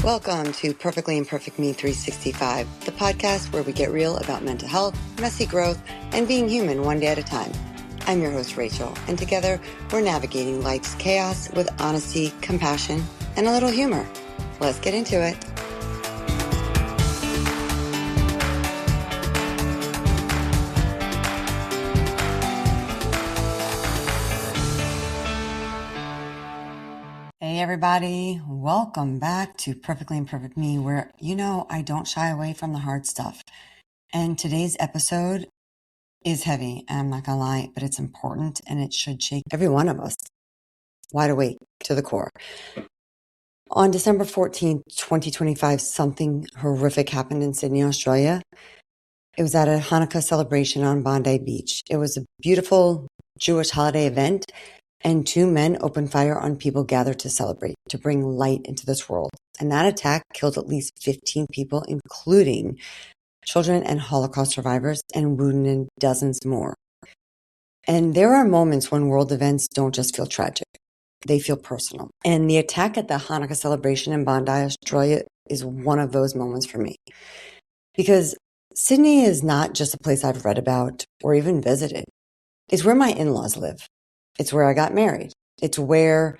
Welcome to Perfectly Imperfect Me 365, the podcast where we get real about mental health, messy growth, and being human one day at a time. I'm your host, Rachel, and together we're navigating life's chaos with honesty, compassion, and a little humor. Let's get into it. Hey everybody, welcome back to Perfectly Imperfect Me, where I don't shy away from the hard stuff. And today's episode is heavy, and I'm not gonna lie, but it's important and it should shake every one of us wide awake to the core. On December 14th, 2025, something horrific happened in Sydney, Australia. It was at a Hanukkah celebration on Bondi Beach. It was a beautiful Jewish holiday event, and two men opened fire on people gathered to celebrate, to bring light into this world. And that attack killed at least 15 people, including children and Holocaust survivors, and wounded dozens more. And there are moments when world events don't just feel tragic. They feel personal. And the attack at the Hanukkah celebration in Bondi, Australia is one of those moments for me. Because Sydney is not just a place I've read about or even visited. It's where my in-laws live. It's where I got married. It's where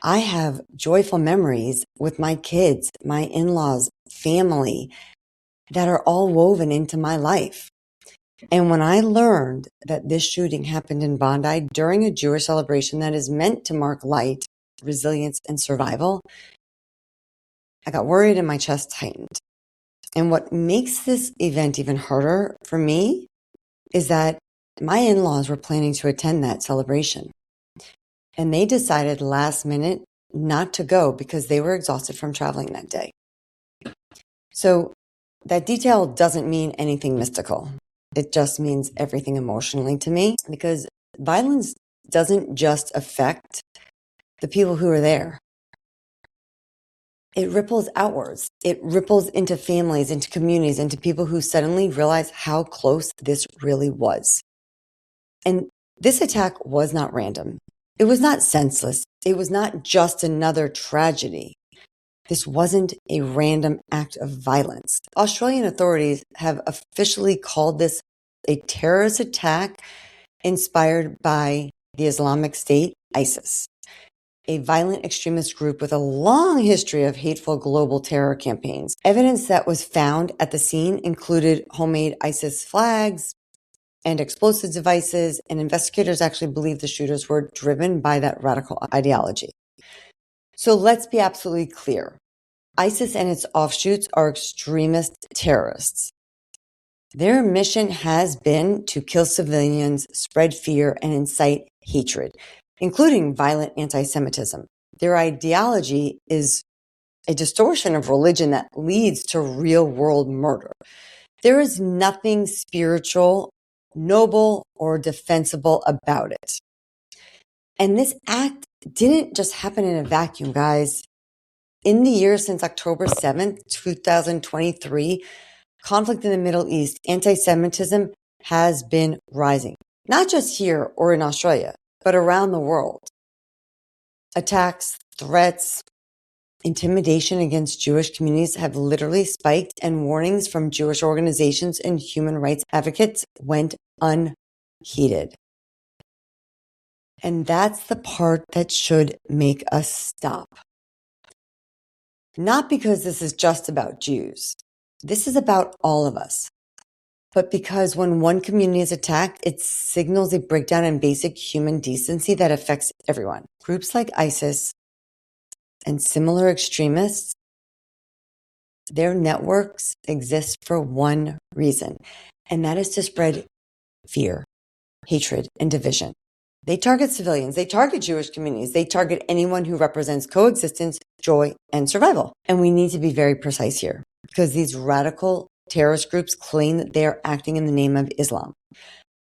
I have joyful memories with my kids, my in-laws, family that are all woven into my life. And when I learned that this shooting happened in Bondi during a Jewish celebration that is meant to mark light, resilience, and survival, I got worried and my chest tightened. And what makes this event even harder for me is that my in-laws were planning to attend that celebration. And they decided last minute not to go because they were exhausted from traveling that day. So that detail doesn't mean anything mystical. It just means everything emotionally to me, because violence doesn't just affect the people who are there. It ripples outwards. It ripples into families, into communities, into people who suddenly realize how close this really was. And this attack was not random. It was not senseless. It was not just another tragedy. This wasn't a random act of violence. Australian authorities have officially called this a terrorist attack inspired by the Islamic State, ISIS, a violent extremist group with a long history of hateful global terror campaigns. Evidence that was found at the scene included homemade ISIS flags and explosive devices, and investigators actually believe the shooters were driven by that radical ideology. So let's be absolutely clear. ISIS and its offshoots are extremist terrorists. Their mission has been to kill civilians, spread fear, and incite hatred, including violent anti-Semitism. Their ideology is a distortion of religion that leads to real-world murder. There is nothing spiritual, noble, or defensible about it. And this act didn't just happen in a vacuum, guys. In the years since October 7th, 2023, conflict in the Middle East, anti-Semitism has been rising. Not just here or in Australia, but around the world. Attacks, threats, intimidation against Jewish communities have literally spiked, and warnings from Jewish organizations and human rights advocates went unheeded. And that's the part that should make us stop. Not because this is just about Jews. This is about all of us. But because when one community is attacked, it signals a breakdown in basic human decency that affects everyone. Groups like ISIS and similar extremists, their networks exist for one reason, and that is to spread fear, hatred, and division. They target civilians, they target Jewish communities, they target anyone who represents coexistence, joy, and survival. And we need to be very precise here, because these radical terrorist groups claim that they are acting in the name of Islam.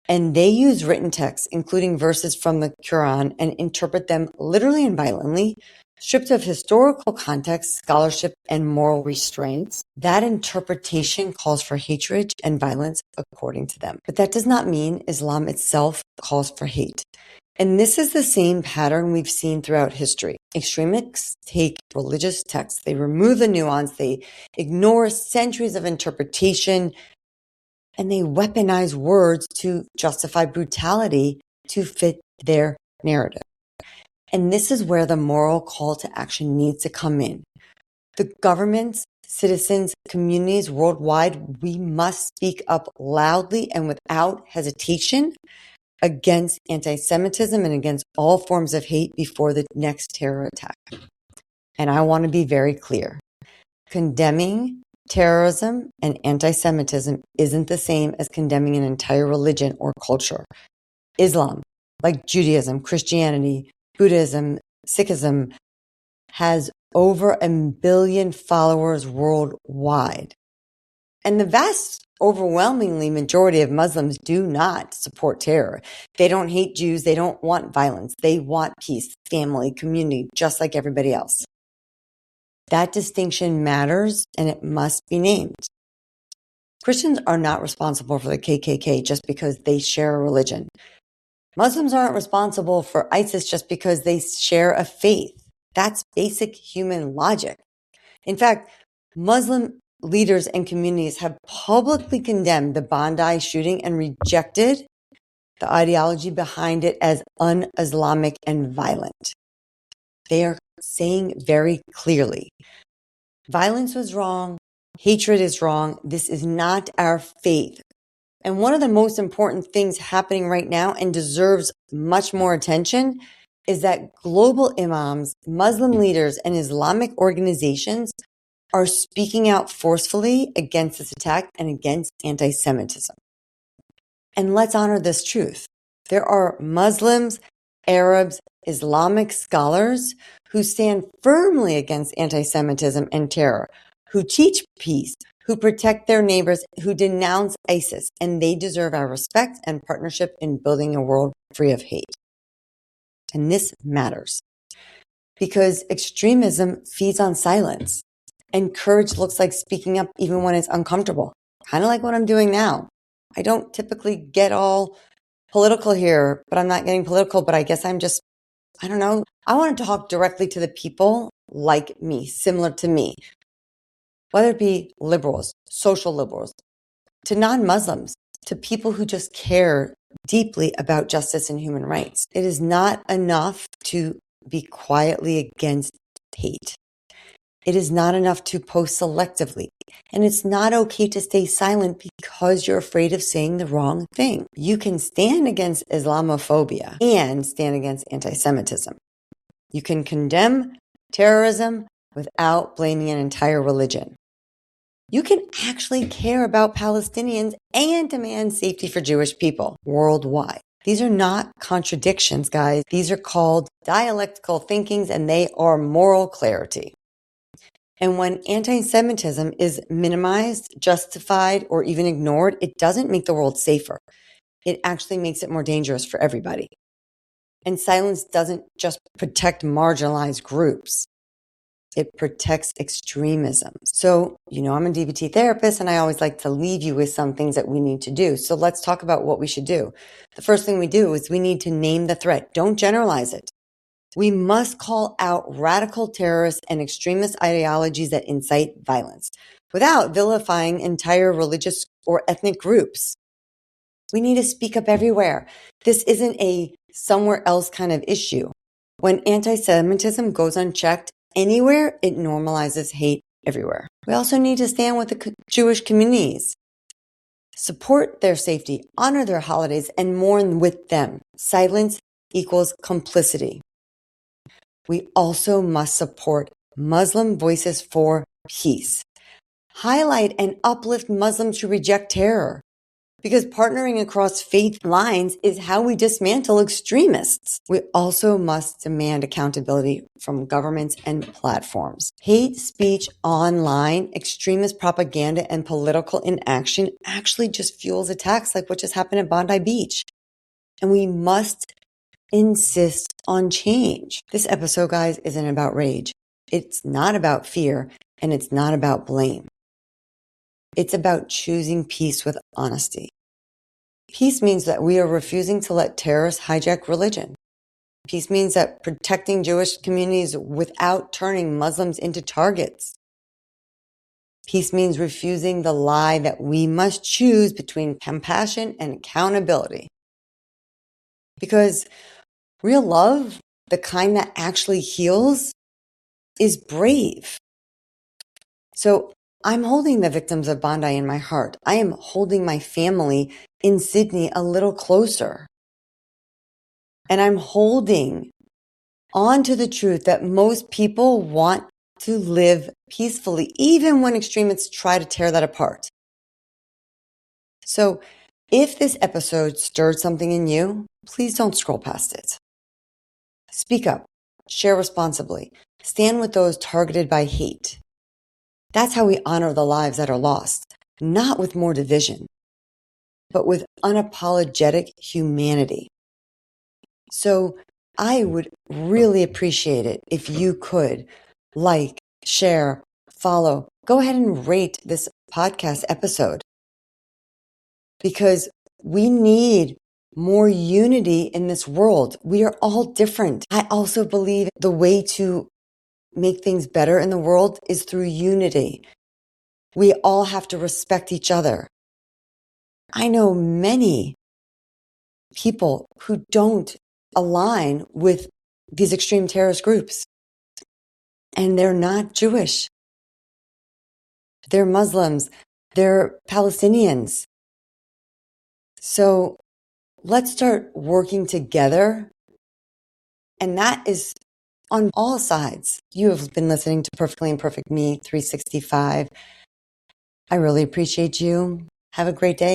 And they use written texts, including verses from the Quran, and interpret them literally and violently, stripped of historical context, scholarship, and moral restraints. That interpretation calls for hatred and violence according to them. But that does not mean Islam itself calls for hate. And this is the same pattern we've seen throughout history. Extremists take religious texts, they remove the nuance, they ignore centuries of interpretation, and they weaponize words to justify brutality to fit their narrative. And this is where the moral call to action needs to come in. The governments, citizens, communities worldwide, we must speak up loudly and without hesitation against anti-Semitism and against all forms of hate before the next terror attack. And I want to be very clear. Condemning terrorism and anti-Semitism isn't the same as condemning an entire religion or culture. Islam, like Judaism, Christianity, Buddhism, Sikhism, has over 1 billion followers worldwide. And the vast, overwhelmingly majority of Muslims do not support terror. They don't hate Jews. They don't want violence. They want peace, family, community, just like everybody else. That distinction matters and it must be named. Christians are not responsible for the KKK just because they share a religion. Muslims aren't responsible for ISIS just because they share a faith. That's basic human logic. In fact, Muslim leaders and communities have publicly condemned the Bondi shooting and rejected the ideology behind it as un-Islamic and violent. They are saying very clearly, violence was wrong, hatred is wrong, this is not our faith. And one of the most important things happening right now and deserves much more attention is that global imams, Muslim leaders, and Islamic organizations are speaking out forcefully against this attack and against anti-Semitism. And let's honor this truth. There are Muslims, Arabs, Islamic scholars who stand firmly against anti-Semitism and terror, who teach peace, who protect their neighbors, who denounce ISIS, and they deserve our respect and partnership in building a world free of hate. And this matters because extremism feeds on silence, and courage looks like speaking up even when it's uncomfortable, kind of like what I'm doing now. I don't typically get all political here, but I'm not getting political, but I guess I'm just, I don't know. I want to talk directly to the people like me, similar to me, whether it be liberals, social liberals, to non-Muslims, to people who just care deeply about justice and human rights. It is not enough to be quietly against hate. It is not enough to post selectively. And it's not okay to stay silent because you're afraid of saying the wrong thing. You can stand against Islamophobia and stand against anti-Semitism. You can condemn terrorism without blaming an entire religion. You can actually care about Palestinians and demand safety for Jewish people worldwide. These are not contradictions, guys. These are called dialectical thinkings, and they are moral clarity. And when anti-Semitism is minimized, justified, or even ignored, it doesn't make the world safer. It actually makes it more dangerous for everybody. And silence doesn't just protect marginalized groups. It protects extremism. So, I'm a DBT therapist, and I always like to leave you with some things that we need to do. So let's talk about what we should do. The first thing we do is we need to name the threat. Don't generalize it. We must call out radical terrorist and extremist ideologies that incite violence without vilifying entire religious or ethnic groups. We need to speak up everywhere. This isn't a somewhere else kind of issue. When anti-Semitism goes unchecked anywhere, it normalizes hate everywhere. We also need to stand with the Jewish communities, support their safety, honor their holidays, and mourn with them. Silence equals complicity. We also must support Muslim voices for peace. Highlight and uplift Muslims who reject terror, because partnering across faith lines is how we dismantle extremists. We also must demand accountability from governments and platforms. Hate speech online, extremist propaganda, and political inaction actually just fuels attacks like what just happened at Bondi Beach. And we must insist on change. This episode, guys, isn't about rage. It's not about fear, and it's not about blame. It's about choosing peace with honesty. Peace means that we are refusing to let terrorists hijack religion. Peace means that protecting Jewish communities without turning Muslims into targets. Peace means refusing the lie that we must choose between compassion and accountability. Because real love, the kind that actually heals, is brave. So I'm holding the victims of Bondi in my heart. I am holding my family in Sydney a little closer. And I'm holding on to the truth that most people want to live peacefully, even when extremists try to tear that apart. So if this episode stirred something in you, please don't scroll past it. Speak up, share responsibly, stand with those targeted by hate. That's how we honor the lives that are lost, not with more division, but with unapologetic humanity. So I would really appreciate it if you could like, share, follow, go ahead and rate this podcast episode, because we need more unity in this world. We are all different. I also believe the way to make things better in the world is through unity. We all have to respect each other. I know many people who don't align with these extreme terrorist groups, and they're not Jewish. They're Muslims. They're Palestinians. So let's start working together. And that is on all sides. You have been listening to Perfectly Imperfect Me 365. I really appreciate you. Have a great day.